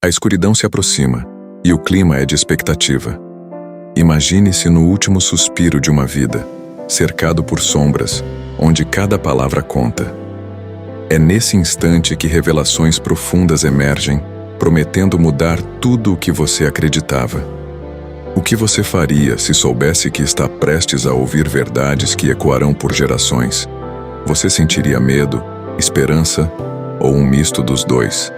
A escuridão se aproxima, e o clima é de expectativa. Imagine-se no último suspiro de uma vida, cercado por sombras, onde cada palavra conta. É nesse instante que revelações profundas emergem, prometendo mudar tudo o que você acreditava. O que você faria se soubesse que está prestes a ouvir verdades que ecoarão por gerações? Você sentiria medo, esperança ou um misto dos dois?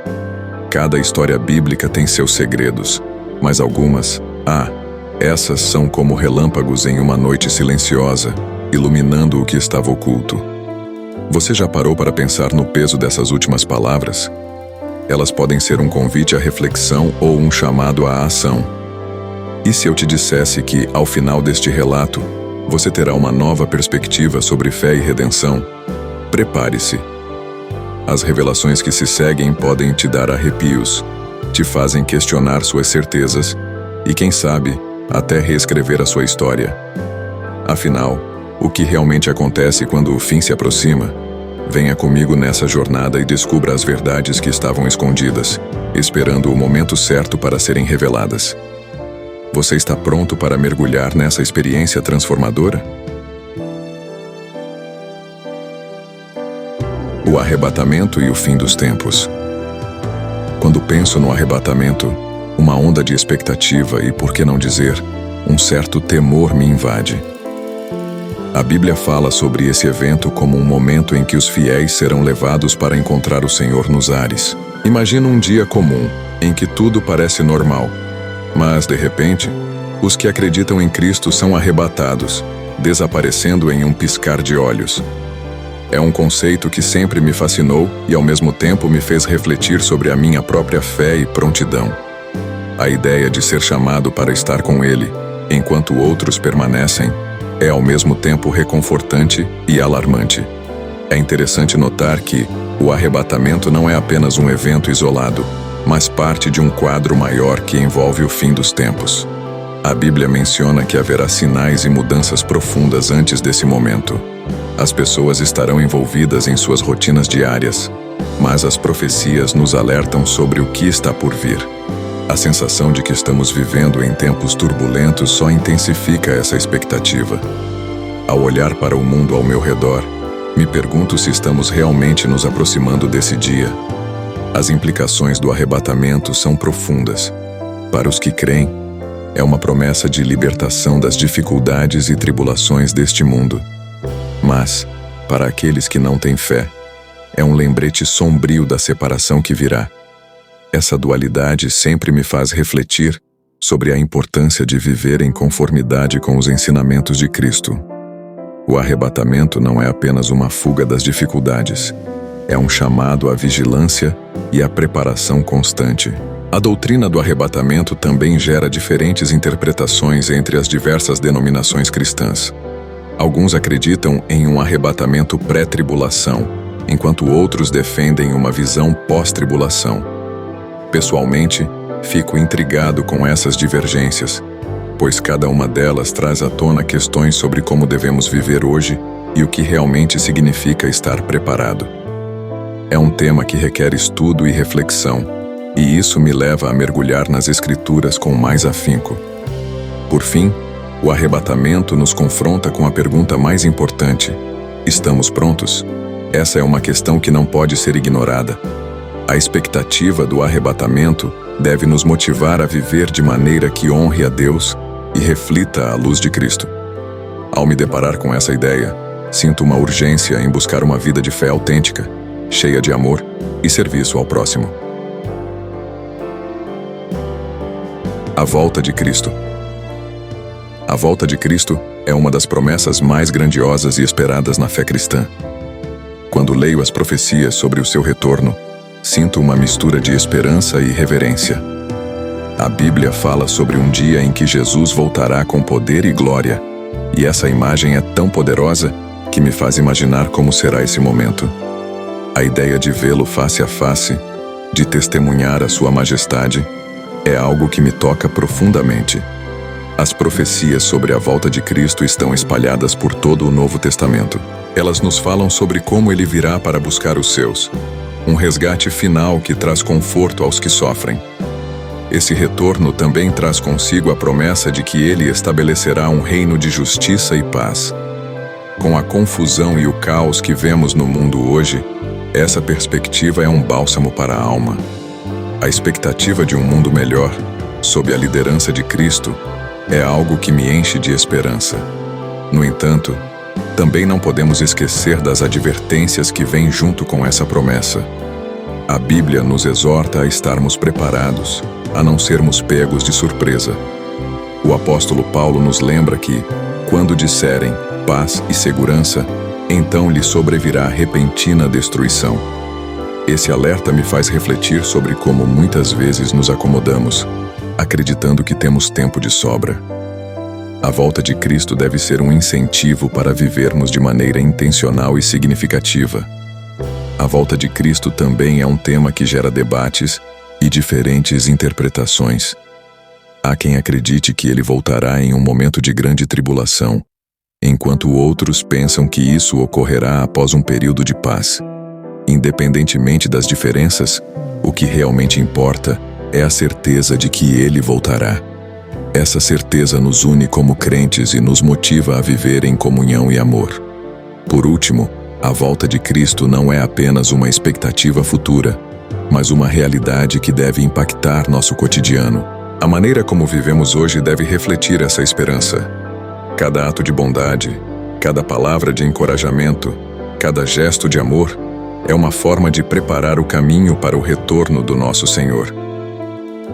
Cada história bíblica tem seus segredos, mas algumas, essas são como relâmpagos em uma noite silenciosa, iluminando o que estava oculto. Você já parou para pensar no peso dessas últimas palavras? Elas podem ser um convite à reflexão ou um chamado à ação. E se eu te dissesse que, ao final deste relato, você terá uma nova perspectiva sobre fé e redenção? Prepare-se. As revelações que se seguem podem te dar arrepios, te fazem questionar suas certezas e, quem sabe, até reescrever a sua história. Afinal, o que realmente acontece quando o fim se aproxima? Venha comigo nessa jornada e descubra as verdades que estavam escondidas, esperando o momento certo para serem reveladas. Você está pronto para mergulhar nessa experiência transformadora? O arrebatamento e o fim dos tempos. Quando penso no arrebatamento, uma onda de expectativa e, por que não dizer, um certo temor me invade. A Bíblia fala sobre esse evento como um momento em que os fiéis serão levados para encontrar o Senhor nos ares. Imagina um dia comum, em que tudo parece normal. Mas, de repente, os que acreditam em Cristo são arrebatados, desaparecendo em um piscar de olhos. É um conceito que sempre me fascinou e, ao mesmo tempo, me fez refletir sobre a minha própria fé e prontidão. A ideia de ser chamado para estar com Ele, enquanto outros permanecem, é ao mesmo tempo reconfortante e alarmante. É interessante notar que o arrebatamento não é apenas um evento isolado, mas parte de um quadro maior que envolve o fim dos tempos. A Bíblia menciona que haverá sinais e mudanças profundas antes desse momento. As pessoas estarão envolvidas em suas rotinas diárias, mas as profecias nos alertam sobre o que está por vir. A sensação de que estamos vivendo em tempos turbulentos só intensifica essa expectativa. Ao olhar para o mundo ao meu redor, me pergunto se estamos realmente nos aproximando desse dia. As implicações do arrebatamento são profundas. Para os que creem, é uma promessa de libertação das dificuldades e tribulações deste mundo. Mas, para aqueles que não têm fé, é um lembrete sombrio da separação que virá. Essa dualidade sempre me faz refletir sobre a importância de viver em conformidade com os ensinamentos de Cristo. O arrebatamento não é apenas uma fuga das dificuldades, é um chamado à vigilância e à preparação constante. A doutrina do arrebatamento também gera diferentes interpretações entre as diversas denominações cristãs. Alguns acreditam em um arrebatamento pré-tribulação, enquanto outros defendem uma visão pós-tribulação. Pessoalmente, fico intrigado com essas divergências, pois cada uma delas traz à tona questões sobre como devemos viver hoje e o que realmente significa estar preparado. É um tema que requer estudo e reflexão, e isso me leva a mergulhar nas Escrituras com mais afinco. Por fim, o arrebatamento nos confronta com a pergunta mais importante: estamos prontos? Essa é uma questão que não pode ser ignorada. A expectativa do arrebatamento deve nos motivar a viver de maneira que honre a Deus e reflita a luz de Cristo. Ao me deparar com essa ideia, sinto uma urgência em buscar uma vida de fé autêntica, cheia de amor e serviço ao próximo. A volta de Cristo. A volta de Cristo é uma das promessas mais grandiosas e esperadas na fé cristã. Quando leio as profecias sobre o seu retorno, sinto uma mistura de esperança e reverência. A Bíblia fala sobre um dia em que Jesus voltará com poder e glória, e essa imagem é tão poderosa que me faz imaginar como será esse momento. A ideia de vê-lo face a face, de testemunhar a sua majestade, é algo que me toca profundamente. As profecias sobre a volta de Cristo estão espalhadas por todo o Novo Testamento. Elas nos falam sobre como ele virá para buscar os seus. Um resgate final que traz conforto aos que sofrem. Esse retorno também traz consigo a promessa de que ele estabelecerá um reino de justiça e paz. Com a confusão e o caos que vemos no mundo hoje, essa perspectiva é um bálsamo para a alma. A expectativa de um mundo melhor, sob a liderança de Cristo, é algo que me enche de esperança. No entanto, também não podemos esquecer das advertências que vêm junto com essa promessa. A Bíblia nos exorta a estarmos preparados, a não sermos pegos de surpresa. O apóstolo Paulo nos lembra que, quando disserem paz e segurança, então lhe sobrevirá repentina destruição. Esse alerta me faz refletir sobre como muitas vezes nos acomodamos, acreditando que temos tempo de sobra. A volta de Cristo deve ser um incentivo para vivermos de maneira intencional e significativa. A volta de Cristo também é um tema que gera debates e diferentes interpretações. Há quem acredite que ele voltará em um momento de grande tribulação, enquanto outros pensam que isso ocorrerá após um período de paz. Independentemente das diferenças, o que realmente importa é a certeza de que ele voltará. Essa certeza nos une como crentes e nos motiva a viver em comunhão e amor. Por último, a volta de Cristo não é apenas uma expectativa futura, mas uma realidade que deve impactar nosso cotidiano. A maneira como vivemos hoje deve refletir essa esperança. Cada ato de bondade, cada palavra de encorajamento, cada gesto de amor é uma forma de preparar o caminho para o retorno do nosso Senhor.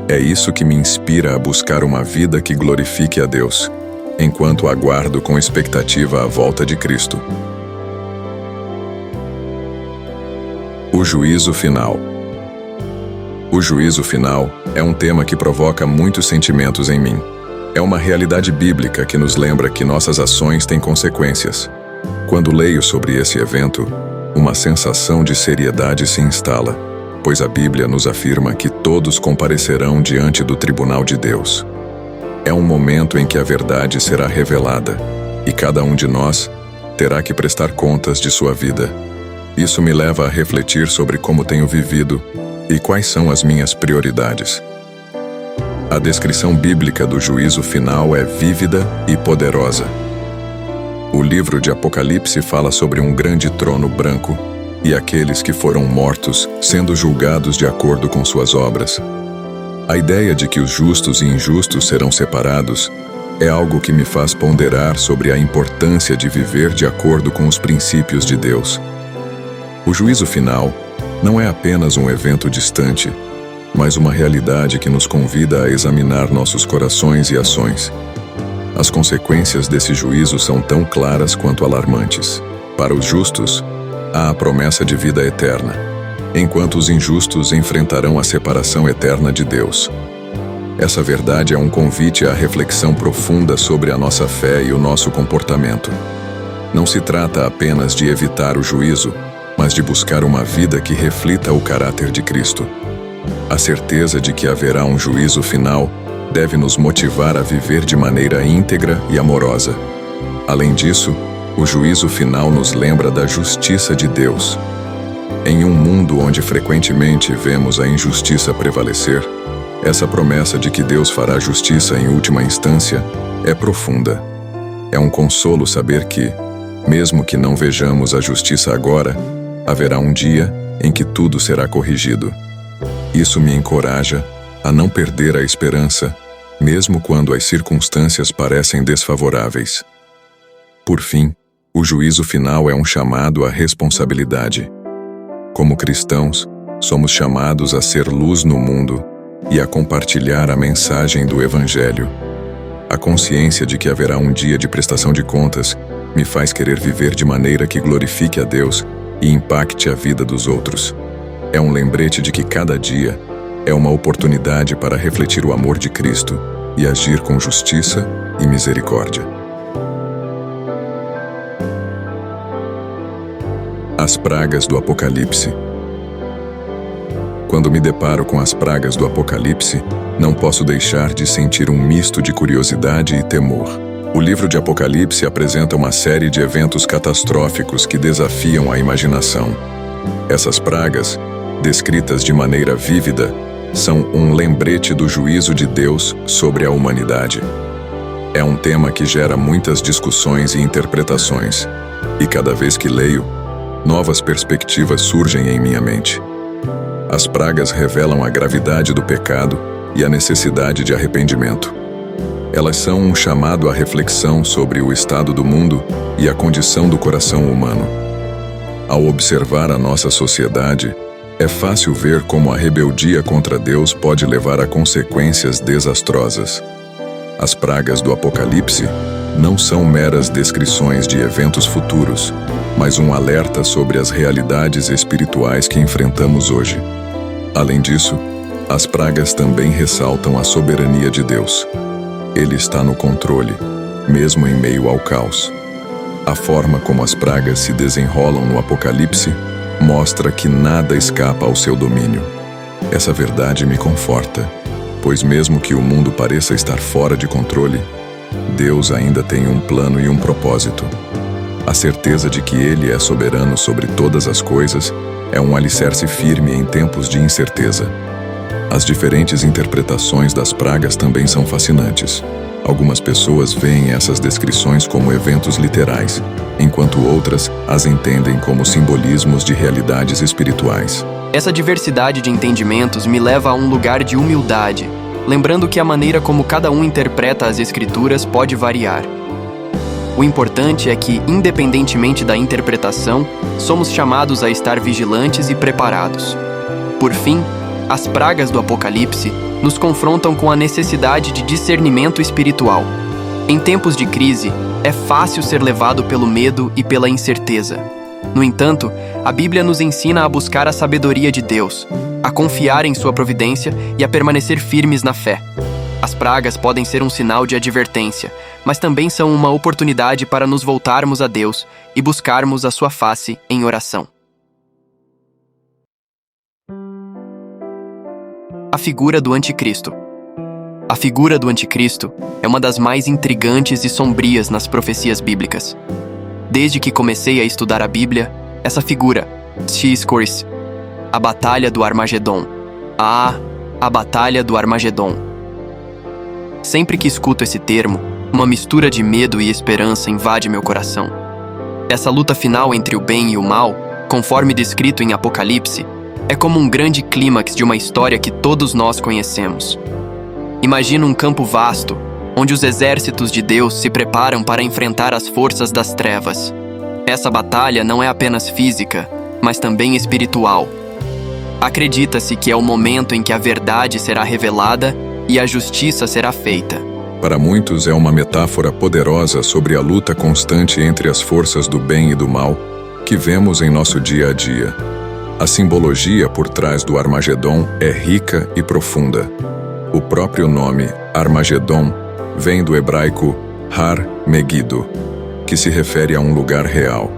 É isso que me inspira a buscar uma vida que glorifique a Deus, enquanto aguardo com expectativa a volta de Cristo. O juízo final. O juízo final é um tema que provoca muitos sentimentos em mim. É uma realidade bíblica que nos lembra que nossas ações têm consequências. Quando leio sobre esse evento, uma sensação de seriedade se instala, pois a Bíblia nos afirma que todos comparecerão diante do tribunal de Deus. É um momento em que a verdade será revelada, e cada um de nós terá que prestar contas de sua vida. Isso me leva a refletir sobre como tenho vivido e quais são as minhas prioridades. A descrição bíblica do juízo final é vívida e poderosa. O livro de Apocalipse fala sobre um grande trono branco e aqueles que foram mortos sendo julgados de acordo com suas obras. A ideia de que os justos e injustos serão separados é algo que me faz ponderar sobre a importância de viver de acordo com os princípios de Deus. O juízo final não é apenas um evento distante, mas uma realidade que nos convida a examinar nossos corações e ações. As consequências desse juízo são tão claras quanto alarmantes. Para os justos, há a promessa de vida eterna, enquanto os injustos enfrentarão a separação eterna de Deus. Essa verdade é um convite à reflexão profunda sobre a nossa fé e o nosso comportamento. Não se trata apenas de evitar o juízo, mas de buscar uma vida que reflita o caráter de Cristo. A certeza de que haverá um juízo final deve nos motivar a viver de maneira íntegra e amorosa. Além disso, o juízo final nos lembra da justiça de Deus. Em um mundo onde frequentemente vemos a injustiça prevalecer, essa promessa de que Deus fará justiça em última instância é profunda. É um consolo saber que, mesmo que não vejamos a justiça agora, haverá um dia em que tudo será corrigido. Isso me encoraja a não perder a esperança, mesmo quando as circunstâncias parecem desfavoráveis. Por fim, o juízo final é um chamado à responsabilidade. Como cristãos, somos chamados a ser luz no mundo e a compartilhar a mensagem do Evangelho. A consciência de que haverá um dia de prestação de contas me faz querer viver de maneira que glorifique a Deus e impacte a vida dos outros. É um lembrete de que cada dia é uma oportunidade para refletir o amor de Cristo e agir com justiça e misericórdia. As pragas do Apocalipse. Quando me deparo com as pragas do Apocalipse, não posso deixar de sentir um misto de curiosidade e temor. O livro de Apocalipse apresenta uma série de eventos catastróficos que desafiam a imaginação. Essas pragas, descritas de maneira vívida, são um lembrete do juízo de Deus sobre a humanidade. É um tema que gera muitas discussões e interpretações, e cada vez que leio, novas perspectivas surgem em minha mente. As pragas revelam a gravidade do pecado e a necessidade de arrependimento. Elas são um chamado à reflexão sobre o estado do mundo e a condição do coração humano. Ao observar a nossa sociedade, é fácil ver como a rebeldia contra Deus pode levar a consequências desastrosas. As pragas do Apocalipse não são meras descrições de eventos futuros, mas um alerta sobre as realidades espirituais que enfrentamos hoje. Além disso, as pragas também ressaltam a soberania de Deus. Ele está no controle, mesmo em meio ao caos. A forma como as pragas se desenrolam no Apocalipse mostra que nada escapa ao seu domínio. Essa verdade me conforta, pois mesmo que o mundo pareça estar fora de controle, Deus ainda tem um plano e um propósito. A certeza de que Ele é soberano sobre todas as coisas é um alicerce firme em tempos de incerteza. As diferentes interpretações das pragas também são fascinantes. Algumas pessoas veem essas descrições como eventos literais, enquanto outras as entendem como simbolismos de realidades espirituais. Essa diversidade de entendimentos me leva a um lugar de humildade, lembrando que a maneira como cada um interpreta as Escrituras pode variar. O importante é que, independentemente da interpretação, somos chamados a estar vigilantes e preparados. Por fim, as pragas do Apocalipse nos confrontam com a necessidade de discernimento espiritual. Em tempos de crise, é fácil ser levado pelo medo e pela incerteza. No entanto, a Bíblia nos ensina a buscar a sabedoria de Deus, a confiar em sua providência e a permanecer firmes na fé. As pragas podem ser um sinal de advertência, mas também são uma oportunidade para nos voltarmos a Deus e buscarmos a sua face em oração. A figura do Anticristo. A figura do Anticristo é uma das mais intrigantes e sombrias nas profecias bíblicas. Desde que comecei a estudar a Bíblia, essa figura, T-Scores, a Batalha do Armagedon. A Batalha do Armagedon. Sempre que escuto esse termo, uma mistura de medo e esperança invade meu coração. Essa luta final entre o bem e o mal, conforme descrito em Apocalipse, é como um grande clímax de uma história que todos nós conhecemos. Imagina um campo vasto, onde os exércitos de Deus se preparam para enfrentar as forças das trevas. Essa batalha não é apenas física, mas também espiritual. Acredita-se que é o momento em que a verdade será revelada e a justiça será feita. Para muitos é uma metáfora poderosa sobre a luta constante entre as forças do bem e do mal que vemos em nosso dia a dia. A simbologia por trás do Armagedon é rica e profunda. O próprio nome, Armagedon, vem do hebraico Har Megiddo, que se refere a um lugar real,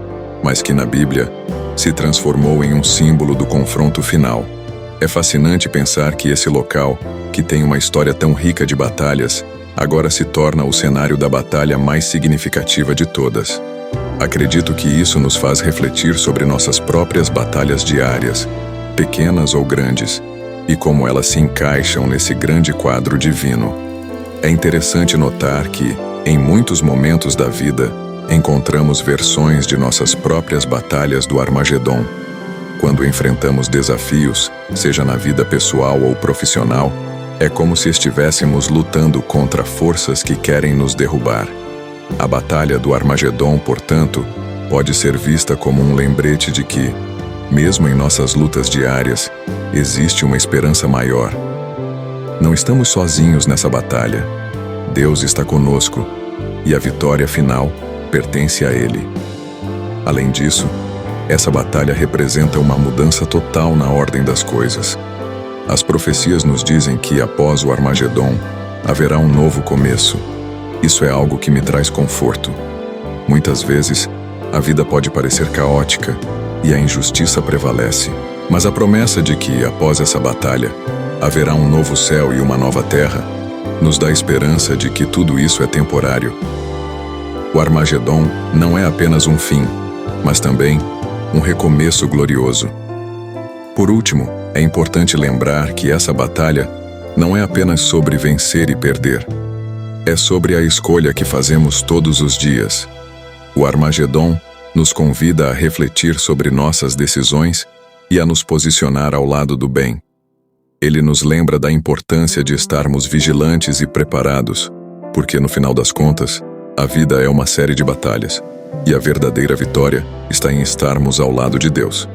mas que na Bíblia se transformou em um símbolo do confronto final. É fascinante pensar que esse local, que tem uma história tão rica de batalhas, agora se torna o cenário da batalha mais significativa de todas. Acredito que isso nos faz refletir sobre nossas próprias batalhas diárias, pequenas ou grandes, e como elas se encaixam nesse grande quadro divino. É interessante notar que, em muitos momentos da vida, encontramos versões de nossas próprias batalhas do Armagedon. Quando enfrentamos desafios, seja na vida pessoal ou profissional, é como se estivéssemos lutando contra forças que querem nos derrubar. A Batalha do Armagedon, portanto, pode ser vista como um lembrete de que, mesmo em nossas lutas diárias, existe uma esperança maior. Não estamos sozinhos nessa batalha. Deus está conosco, e a vitória final pertence a Ele. Além disso, essa batalha representa uma mudança total na ordem das coisas. As profecias nos dizem que, após o Armagedon, haverá um novo começo. Isso é algo que me traz conforto. Muitas vezes, a vida pode parecer caótica e a injustiça prevalece, mas a promessa de que, após essa batalha, haverá um novo céu e uma nova terra, nos dá esperança de que tudo isso é temporário. O Armagedon não é apenas um fim, mas também um recomeço glorioso. Por último, É importante lembrar que essa batalha não é apenas sobre vencer e perder. É sobre a escolha que fazemos todos os dias. O Armagedon nos convida a refletir sobre nossas decisões e a nos posicionar ao lado do bem. Ele nos lembra da importância de estarmos vigilantes e preparados, porque no final das contas, a vida é uma série de batalhas, e a verdadeira vitória está em estarmos ao lado de Deus.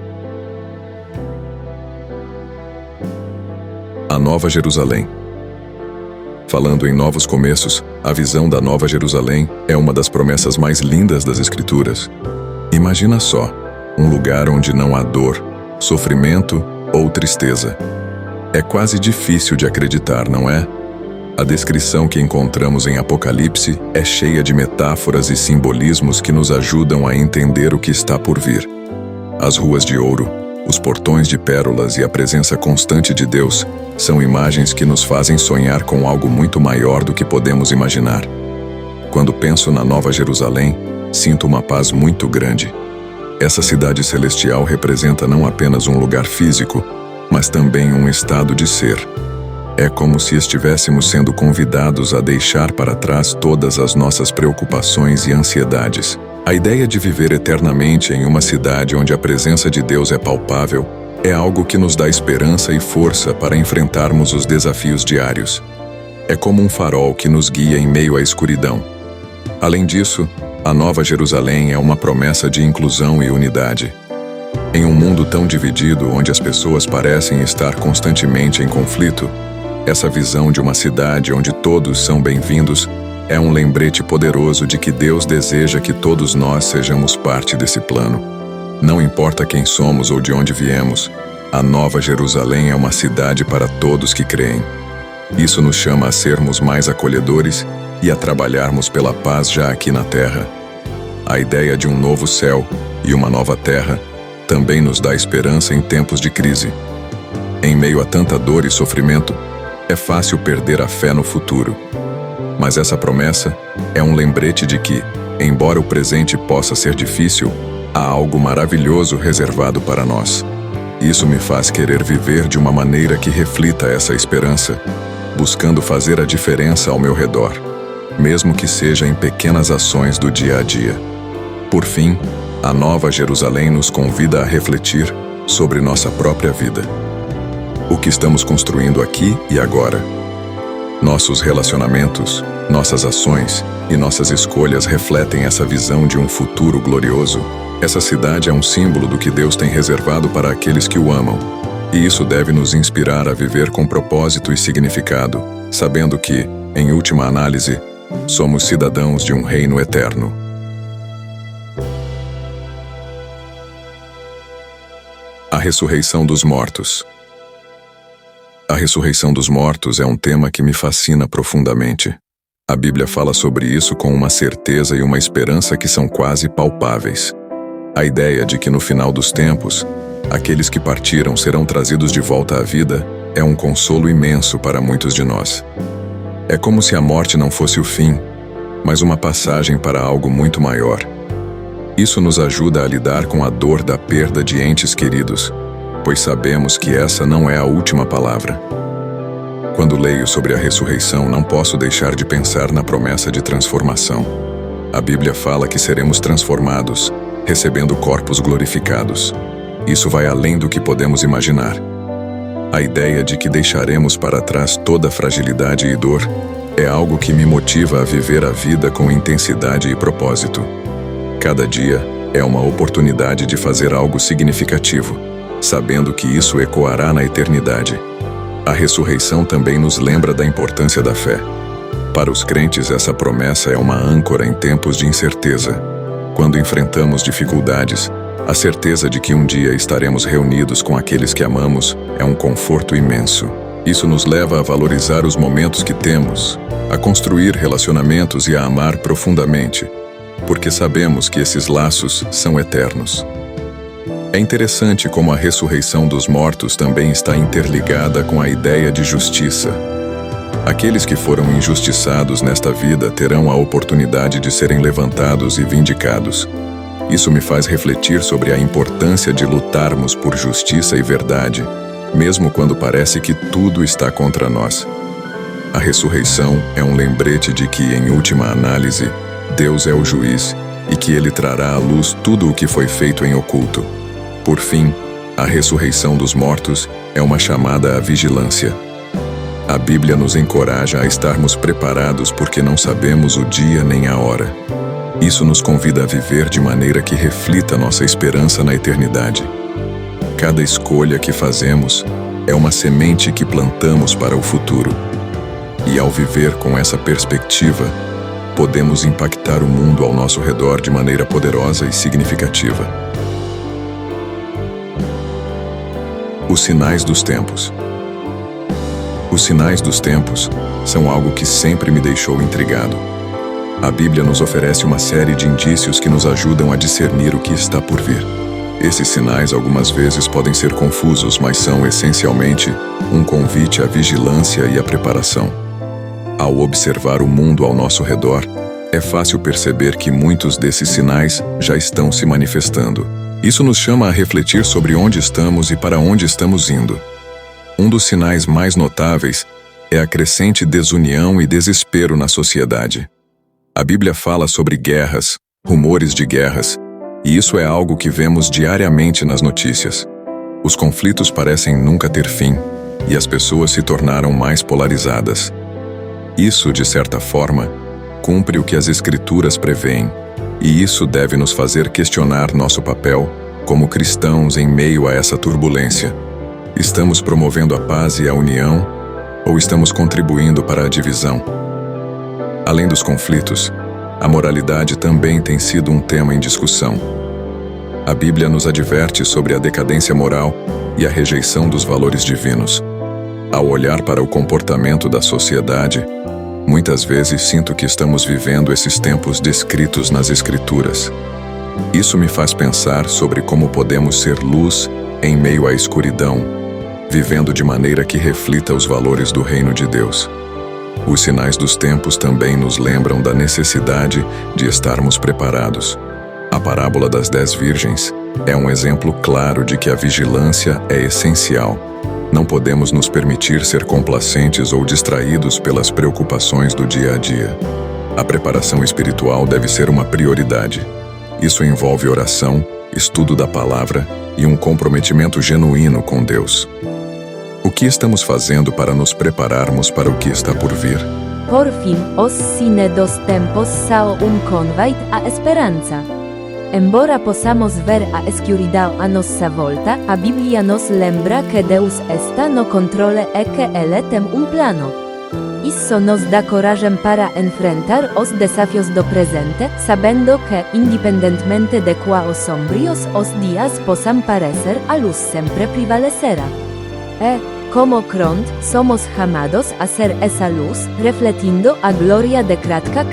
A Nova Jerusalém. Falando em novos começos, a visão da Nova Jerusalém é uma das promessas mais lindas das Escrituras. Imagina só, um lugar onde não há dor, sofrimento ou tristeza. É quase difícil de acreditar, não é? A descrição que encontramos em Apocalipse é cheia de metáforas e simbolismos que nos ajudam a entender o que está por vir. As ruas de ouro, os portões de pérolas e a presença constante de Deus são imagens que nos fazem sonhar com algo muito maior do que podemos imaginar. Quando penso na Nova Jerusalém, sinto uma paz muito grande. Essa cidade celestial representa não apenas um lugar físico, mas também um estado de ser. É como se estivéssemos sendo convidados a deixar para trás todas as nossas preocupações e ansiedades. A ideia de viver eternamente em uma cidade onde a presença de Deus é palpável é algo que nos dá esperança e força para enfrentarmos os desafios diários. É como um farol que nos guia em meio à escuridão. Além disso, a Nova Jerusalém é uma promessa de inclusão e unidade. Em um mundo tão dividido, onde as pessoas parecem estar constantemente em conflito, essa visão de uma cidade onde todos são bem-vindos é um lembrete poderoso de que Deus deseja que todos nós sejamos parte desse plano. Não importa quem somos ou de onde viemos, a Nova Jerusalém é uma cidade para todos que creem. Isso nos chama a sermos mais acolhedores e a trabalharmos pela paz já aqui na Terra. A ideia de um novo céu e uma nova terra também nos dá esperança em tempos de crise. Em meio a tanta dor e sofrimento, é fácil perder a fé no futuro. Mas essa promessa é um lembrete de que, embora o presente possa ser difícil, há algo maravilhoso reservado para nós. Isso me faz querer viver de uma maneira que reflita essa esperança, buscando fazer a diferença ao meu redor, mesmo que seja em pequenas ações do dia a dia. Por fim, a Nova Jerusalém nos convida a refletir sobre nossa própria vida. O que estamos construindo aqui e agora? Nossos relacionamentos, nossas ações e nossas escolhas refletem essa visão de um futuro glorioso. Essa cidade é um símbolo do que Deus tem reservado para aqueles que o amam. E isso deve nos inspirar a viver com propósito e significado, sabendo que, em última análise, somos cidadãos de um reino eterno. A ressurreição dos mortos. A ressurreição dos mortos é um tema que me fascina profundamente. A Bíblia fala sobre isso com uma certeza e uma esperança que são quase palpáveis. A ideia de que no final dos tempos, aqueles que partiram serão trazidos de volta à vida é um consolo imenso para muitos de nós. É como se a morte não fosse o fim, mas uma passagem para algo muito maior. Isso nos ajuda a lidar com a dor da perda de entes queridos, pois sabemos que essa não é a última palavra. Quando leio sobre a ressurreição, não posso deixar de pensar na promessa de transformação. A Bíblia fala que seremos transformados, recebendo corpos glorificados. Isso vai além do que podemos imaginar. A ideia de que deixaremos para trás toda fragilidade e dor é algo que me motiva a viver a vida com intensidade e propósito. Cada dia é uma oportunidade de fazer algo significativo, sabendo que isso ecoará na eternidade. A ressurreição também nos lembra da importância da fé. Para os crentes, essa promessa é uma âncora em tempos de incerteza. Quando enfrentamos dificuldades, a certeza de que um dia estaremos reunidos com aqueles que amamos é um conforto imenso. Isso nos leva a valorizar os momentos que temos, a construir relacionamentos e a amar profundamente, porque sabemos que esses laços são eternos. É interessante como a ressurreição dos mortos também está interligada com a ideia de justiça. Aqueles que foram injustiçados nesta vida terão a oportunidade de serem levantados e vindicados. Isso me faz refletir sobre a importância de lutarmos por justiça e verdade, mesmo quando parece que tudo está contra nós. A ressurreição é um lembrete de que, em última análise, Deus é o juiz e que Ele trará à luz tudo o que foi feito em oculto. Por fim, a ressurreição dos mortos é uma chamada à vigilância. A Bíblia nos encoraja a estarmos preparados porque não sabemos o dia nem a hora. Isso nos convida a viver de maneira que reflita nossa esperança na eternidade. Cada escolha que fazemos é uma semente que plantamos para o futuro. E ao viver com essa perspectiva, podemos impactar o mundo ao nosso redor de maneira poderosa e significativa. Os sinais dos tempos. Os sinais dos tempos são algo que sempre me deixou intrigado. A Bíblia nos oferece uma série de indícios que nos ajudam a discernir o que está por vir. Esses sinais algumas vezes podem ser confusos, mas são essencialmente um convite à vigilância e à preparação. Ao observar o mundo ao nosso redor, é fácil perceber que muitos desses sinais já estão se manifestando. Isso nos chama a refletir sobre onde estamos e para onde estamos indo. Um dos sinais mais notáveis é a crescente desunião e desespero na sociedade. A Bíblia fala sobre guerras, rumores de guerras, e isso é algo que vemos diariamente nas notícias. Os conflitos parecem nunca ter fim, e as pessoas se tornaram mais polarizadas. Isso, de certa forma, cumpre o que as Escrituras prevêem, e isso deve nos fazer questionar nosso papel como cristãos em meio a essa turbulência. Estamos promovendo a paz e a união, ou estamos contribuindo para a divisão? Além dos conflitos, a moralidade também tem sido um tema em discussão. A Bíblia nos adverte sobre a decadência moral e a rejeição dos valores divinos. Ao olhar para o comportamento da sociedade, muitas vezes sinto que estamos vivendo esses tempos descritos nas Escrituras. Isso me faz pensar sobre como podemos ser luz em meio à escuridão, vivendo de maneira que reflita os valores do reino de Deus. Os sinais dos tempos também nos lembram da necessidade de estarmos preparados. A parábola das 10 virgens é um exemplo claro de que a vigilância é essencial. Não podemos nos permitir ser complacentes ou distraídos pelas preocupações do dia a dia. A preparação espiritual deve ser uma prioridade. Isso envolve oração, estudo da palavra e um comprometimento genuíno com Deus. O que estamos fazendo para nos prepararmos para o que está por vir? Por fim, os sine dos tempos sao convite a esperanza. Embora possamos ver a escuridão a nossa volta, a Bíblia nos lembra que Deus está no controle e que Ele tem plano. Isso nos dá coragem para enfrentar os desafios do presente, sabendo que, independentemente de quão sombrios os dias possam parecer, a luz sempre prevalecerá. Como cront, somos chamados a ser essa luz, refletindo a glória de kratka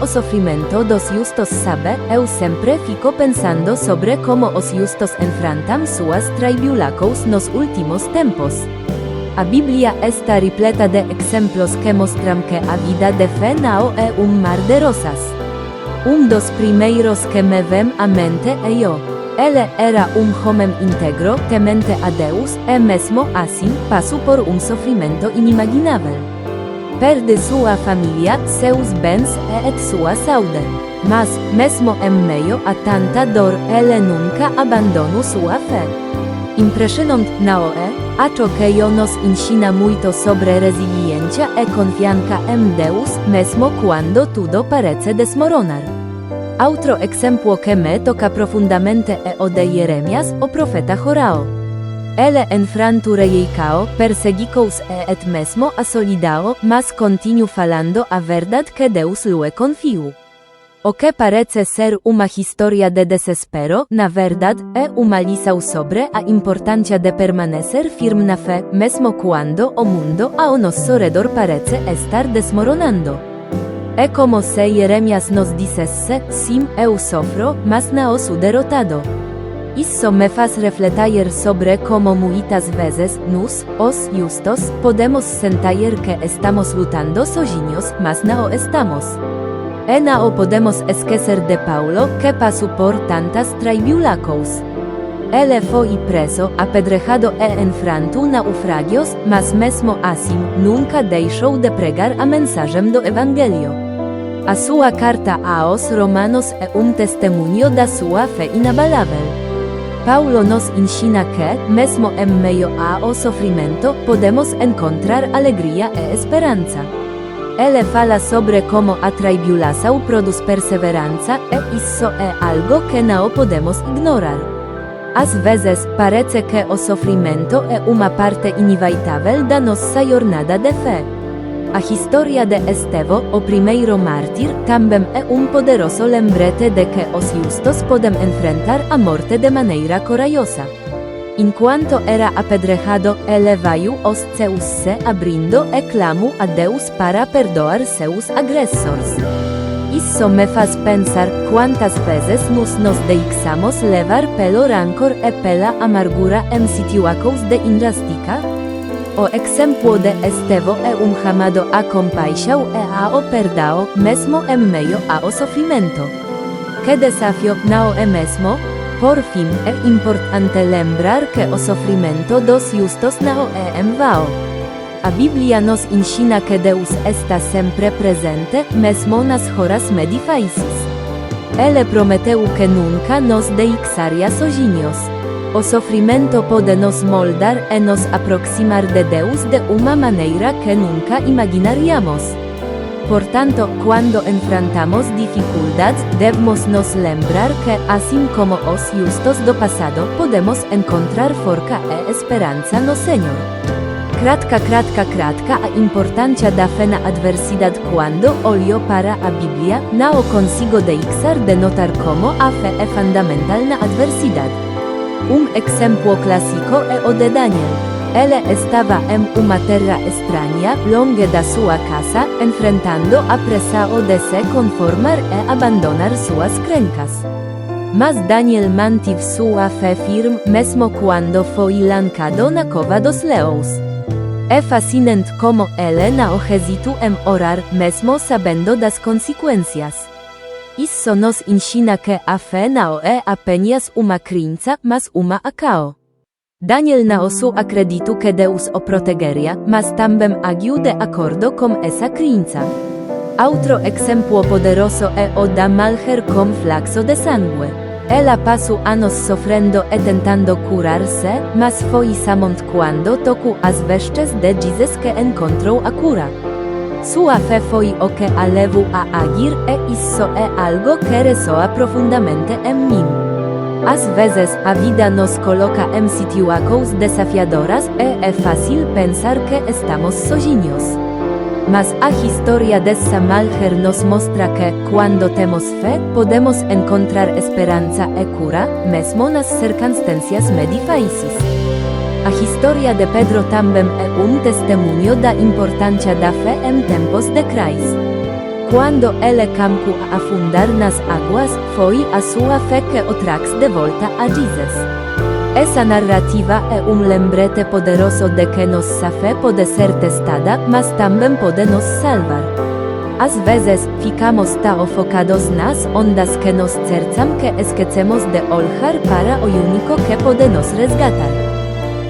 o sofrimento dos justos sabe, eu sempre fico pensando sobre como os justos enfrentam suas tribulações nos últimos tempos. A Bíblia está repleta de exemplos que mostram que a vida de fé não é mar de rosas. Dos primeiros que me vem à mente é eu. Ele era homem íntegro, temente a Deus, e mesmo assim passou por sofrimento inimaginável. Perde sua família, seus bens e sua saúde. Mas, mesmo em meio a tanta dor, ele nunca abandonou sua fé. Impressionante não é? Acho que nos ensina muito sobre resiliência e confiança em Deus, mesmo quando tudo parece desmoronar. Outro exemplo que me toca profundamente é o de Jeremias, o profeta Jorao. Ele enfrentou Jericó, perseguiu-os e mesmo assolidao, mas continua falando a verdade que Deus lhe confiou. O que parece ser uma história de desespero, na verdade, é uma lição sobre a importância de permanecer firme na fé, mesmo quando o mundo ao nosso redor parece estar desmoronando. É como se Jeremias nos dissesse, sim, eu sofro, mas não sou derrotado. Isso me faz refletir sobre como muitas vezes nós, os justos, podemos sentir que estamos lutando sozinhos, mas não estamos. E não podemos esquecer de Paulo, que passou por tantas tribulações. Ele foi preso, apedrejado e enfrentado naufragios, mas mesmo assim, nunca deixou de pregar a mensagem do Evangelho. A sua carta aos Romanos é testemunho da sua fé inabalável. Paulo nos ensina que, mesmo em meio ao sofrimento, podemos encontrar alegria e esperança. Ele fala sobre como a tribulação produz perseverança, e isso é algo que não podemos ignorar. Às vezes, parece que o sofrimento é uma parte inevitável da nossa jornada de fé. A história de Estevão, o primeiro mártir, também é poderoso lembrete de que os justos podem enfrentar a morte de maneira corajosa. Enquanto era apedrejado, ele veio os seus se abrindo e clamou a Deus para perdoar seus agressores. Isso me faz pensar quantas vezes nos deixamos levar pelo rancor e pela amargura em situações de injustiça. O exemplo de Estevão é chamado a compaixão e ao perdão, mesmo em meio ao sofrimento. Que desafio não é mesmo? Por fim, é importante lembrar que o sofrimento dos justos não é em vão. A Bíblia nos ensina que Deus está sempre presente, mesmo nas horas mais difíceis. Ele prometeu que nunca nos deixaria sozinhos. O sofrimento pode nos moldar e nos aproximar de Deus de uma maneira que nunca imaginaríamos. Portanto, quando enfrentamos dificuldades, devemos nos lembrar que, assim como os justos do passado, podemos encontrar força e esperança no Senhor. Kratka, a importância da fé na adversidade. Quando olho para a Bíblia, não consigo deixar de notar como a fé é fundamental na adversidade. Exemplo clássico é o de Daniel. Ele estava em uma terra estranha, longe da sua casa, enfrentando a pressão de se conformar e abandonar suas crenças. Mas Daniel mantive sua fé firme mesmo quando foi lançado na cova dos leões. É fascinante como ele não hesitou em orar, mesmo sabendo das consequências. Isso nos ensina que a fé não é apenas uma crença, mas uma ação. Daniel não só acreditou que Deus o protegeria, mas também agiu de acordo com essa crença. Outro exemplo poderoso é o da mulher com fluxo de sangue. Ela passou anos sofrendo e tentando curar-se, mas foi somente quando tocou as vestes de Jesus que encontrou a cura. Sua fé foi o que a levou a agir, e isso é algo que ressoa profundamente em mim. Às vezes, a vida nos coloca em situações desafiadoras e é fácil pensar que estamos sozinhos. Mas a história dessa mulher nos mostra que, quando temos fé, podemos encontrar esperança e cura, mesmo nas circunstâncias mais difíceis. A história de Pedro também é testemunho da importância da fé em tempos de crise. Quando ele caminhou a afundar nas águas, foi a sua fé que o trouxe de volta a Jesus. Essa narrativa é lembrete poderoso de que nossa fé pode ser testada, mas também pode nos salvar. Às vezes, ficamos tão focados nas ondas que nos cercam que esquecemos de olhar para o único que pode nos resgatar.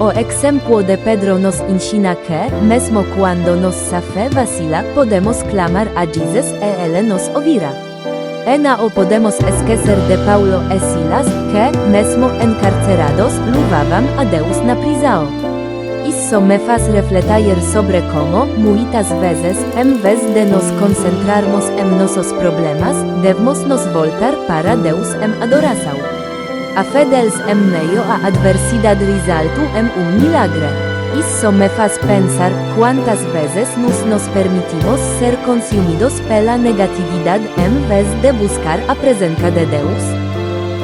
O exemplo de Pedro nos ensina que, mesmo quando nossa fé vacila, podemos clamar a Jesus e Ele nos ouvirá. E não podemos esquecer de Paulo e Silas, que, mesmo encarcerados, louvavam a Deus na prisão. Isso me faz refletir sobre como, muitas vezes, em vez de nos concentrarmos em nossos problemas, devemos nos voltar para Deus em adoração. A fé deles em meio à adversidade resultou em milagre. Isso me faz pensar quantas vezes nos permitimos ser consumidos pela negatividade em vez de buscar a presença de Deus.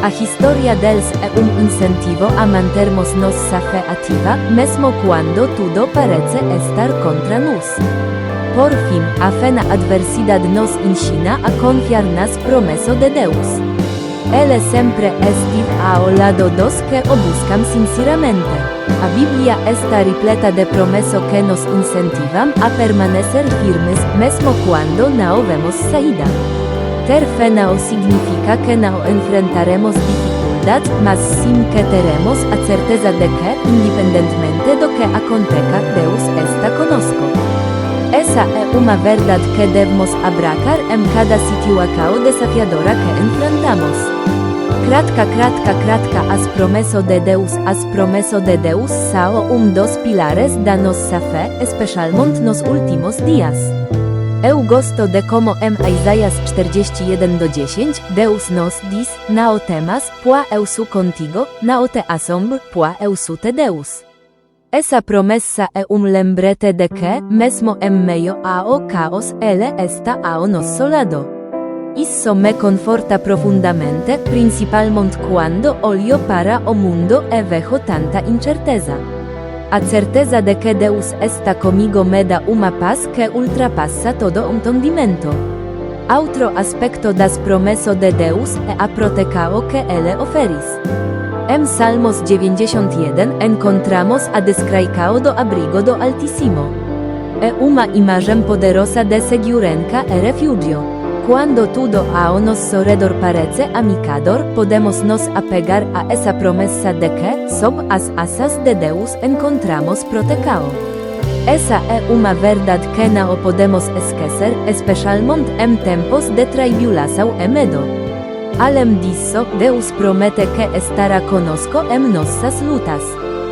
A história deles é incentivo a mantermos nossa fé ativa, mesmo quando tudo parece estar contra nós. Por fim, a fé na adversidade nos ensina a confiar nas promessas de Deus. Ele sempre esteve ao lado dos que o buscam sinceramente. A Bíblia está repleta de promessas que nos incentivam a permanecer firmes, mesmo quando não vemos saída. Ter fé não significa que não enfrentaremos dificuldades, dificultad, mas sin que teremos a certeza de que, independentemente do que aconteca, Deus está conosco. Essa é uma verdade que devemos abraçar em cada situação desafiadora que enfrentamos. As promessas de Deus são dos pilares da nossa fé, especialmente nos últimos dias. Eu gosto de como em Isaías 41:10, Deus nos diz, não temas, pois eu sou contigo, não te assombres, pois eu sou teu Deus. Essa promessa é lembrete de que, mesmo em meio ao caos, Ele está ao nosso lado. Isso me conforta profundamente, principalmente quando olho para o mundo e vejo tanta incerteza. A certeza de que Deus está comigo me dá uma paz que ultrapassa todo entendimento. Outro aspecto das promessas de Deus é a proteção que Ele oferece. Em Salmos 91 encontramos a descrição do abrigo do Altíssimo. É uma imagem poderosa de segurança e refúgio. Quando tudo ao nosso redor parece ameaçador, podemos nos apegar a essa promessa de que, sob as asas de Deus, encontramos proteção. Essa é uma verdade que não podemos esquecer, especialmente em tempos de tribulação e medo. Além disso, Deus promete que estará conosco em nossas lutas.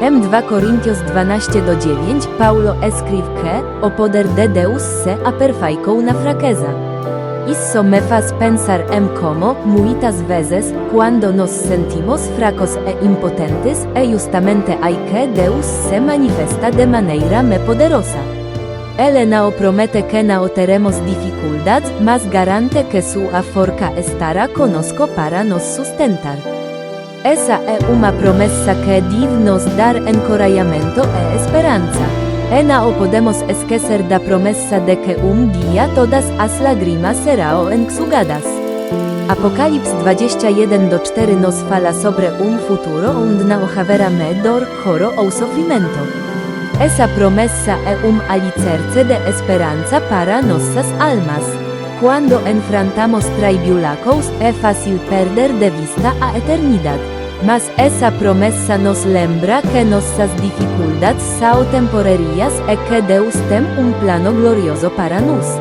Em 2 Coríntios 12:9, Paulo escreve que o poder de Deus se aperfeiçoa na fraqueza. Isso me faz pensar em como, muitas vezes, quando nos sentimos fracos e impotentes, é justamente aí que Deus se manifesta de maneira poderosa. Ele não promete que não teremos dificuldades, mas garante que sua força estará conosco para nos sustentar. Essa é uma promessa que deve nos dar encorajamento e esperança. E não podemos esquecer da promessa de que dia todas as lágrimas serão enxugadas. Apocalipse 21:4 nos fala sobre futuro onde não haverá dor, choro ou sofrimento. Essa promessa é alicerce de esperança para nossas almas. Quando enfrentamos tribulações, é fácil perder de vista a eternidade. Mas essa promessa nos lembra que nossas dificuldades são temporárias e que Deus tem plano glorioso para nós.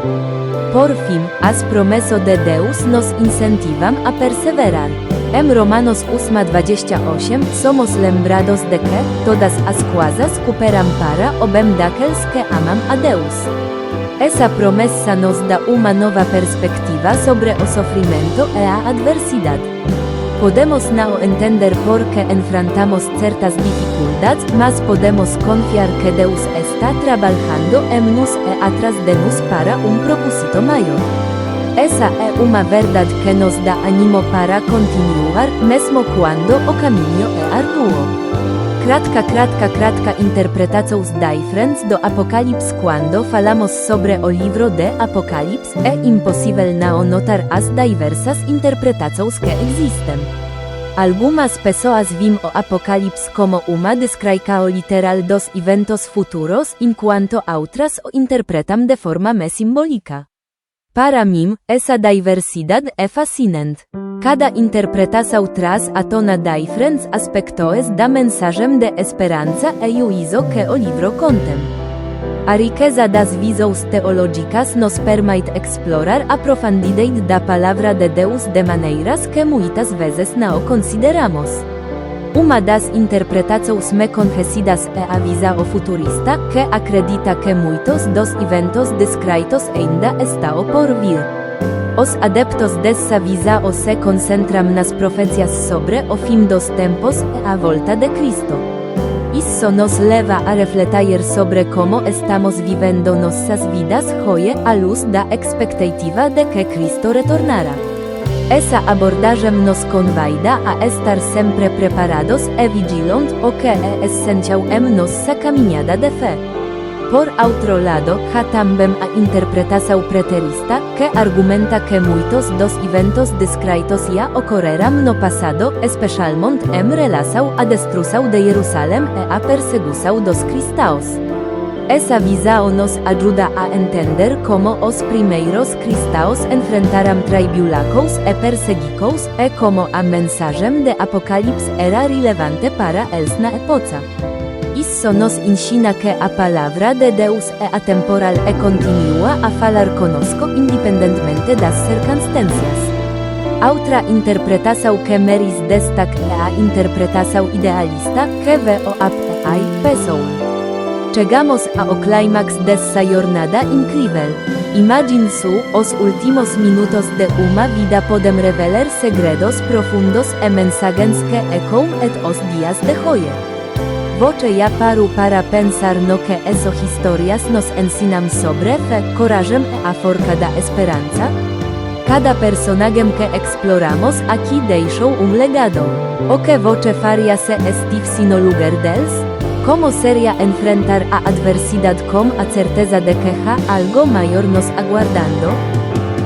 Por fim, as promessas de Deus nos incentivam a perseverar. Em Romanos 8:28 somos lembrados de que todas as coisas cooperam para o bem daqueles que amam a Deus. Essa promessa nos dá uma nova perspectiva sobre o sofrimento e a adversidade. Podemos não entender por que enfrentamos certas dificuldades, mas podemos confiar que Deus está trabalhando em nós e atrás de nós para propósito maior. Essa é uma verdade que nos dá ânimo para continuar, mesmo quando o caminho é árduo. Kratka interpretação diferente do Apocalipse. Quando falamos sobre o livro de Apocalipse, é impossível não notar as diversas interpretações que existem. Algumas pessoas veem o Apocalipse como uma descrição literal dos eventos futuros, enquanto outras o interpretam de forma mais simbólica. Para mim, essa diversidade é fascinante. Cada interpretação traz à tona diferentes aspectos da mensagem de esperança e juízo que o livro contém. A riqueza das visões teológicas nos permite explorar a profundidade da palavra de Deus de maneiras que muitas vezes não consideramos. Uma das interpretações mais conhecidas é a visão futurista, que acredita que muitos dos eventos descritos ainda estão por vir. Os adeptos dessa visão se concentram nas profecias sobre o fim dos tempos e a volta de Cristo. Isso nos leva a refletir sobre como estamos vivendo nossas vidas hoje à luz da expectativa de que Cristo retornará. Essa abordagem nos convida a estar sempre preparados e vigilantes, o que é essencial em nossa caminhada de fé. Por outro lado, há também a interpretação preterista, que argumenta que muitos dos eventos descritos já ocorreram no passado, especialmente em relação à destruição de Jerusalém e à perseguição dos cristãos. Esa visao nos ayuda a entender como os primeiros cristaos enfrentaram tribulações e perseguições e como a mensagem de Apocalipse era relevante para eles na epoca. Isso nos ensina que a palavra de Deus é atemporal e continua a falar conosco independentemente das circunstâncias. Outra interpretação que merece destaque é a interpretação idealista que vê o API pessoal. Chegamos ao clímax dessa jornada incrível. Imagine os últimos minutos de uma vida podem revelar segredos profundos e mensagens que ecoam os dias de hoje. Voce ja paru para pensar no que essas histórias nos ensinam sobre fé, coragem e a forca da esperança? Cada personagem que exploramos aqui deixou legado. O que voce faria se estivesse no lugar deles? Como seria enfrentar a adversidade com a certeza de que há algo maior nos aguardando?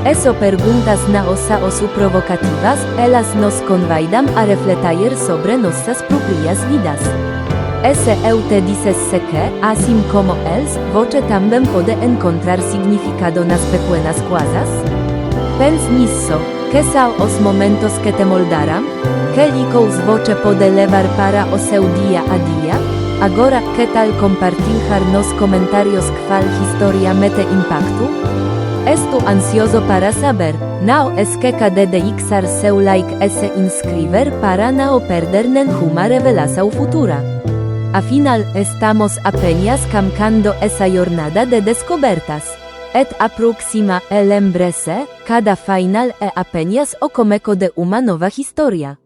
Essas perguntas não são provocativas, elas nos convidam a refletir sobre nossas próprias vidas. Esse eu te disse que, assim como eles, voce também pode encontrar significado nas pequenas coisas? Pense nisso, que são os momentos que te moldaram? Que lições voce pode levar para o seu dia a dia? Agora, que tal compartilhar nos comentários qual historia me te impactou? Estou ansioso para saber. Não esqueça de deixar seu like e se inscrever para não perder nenhuma revelação futura. Afinal, estamos apenas caminhando essa jornada de descobertas. Et a próxima, lembre-se, cada final é apenas o começo de uma nova história.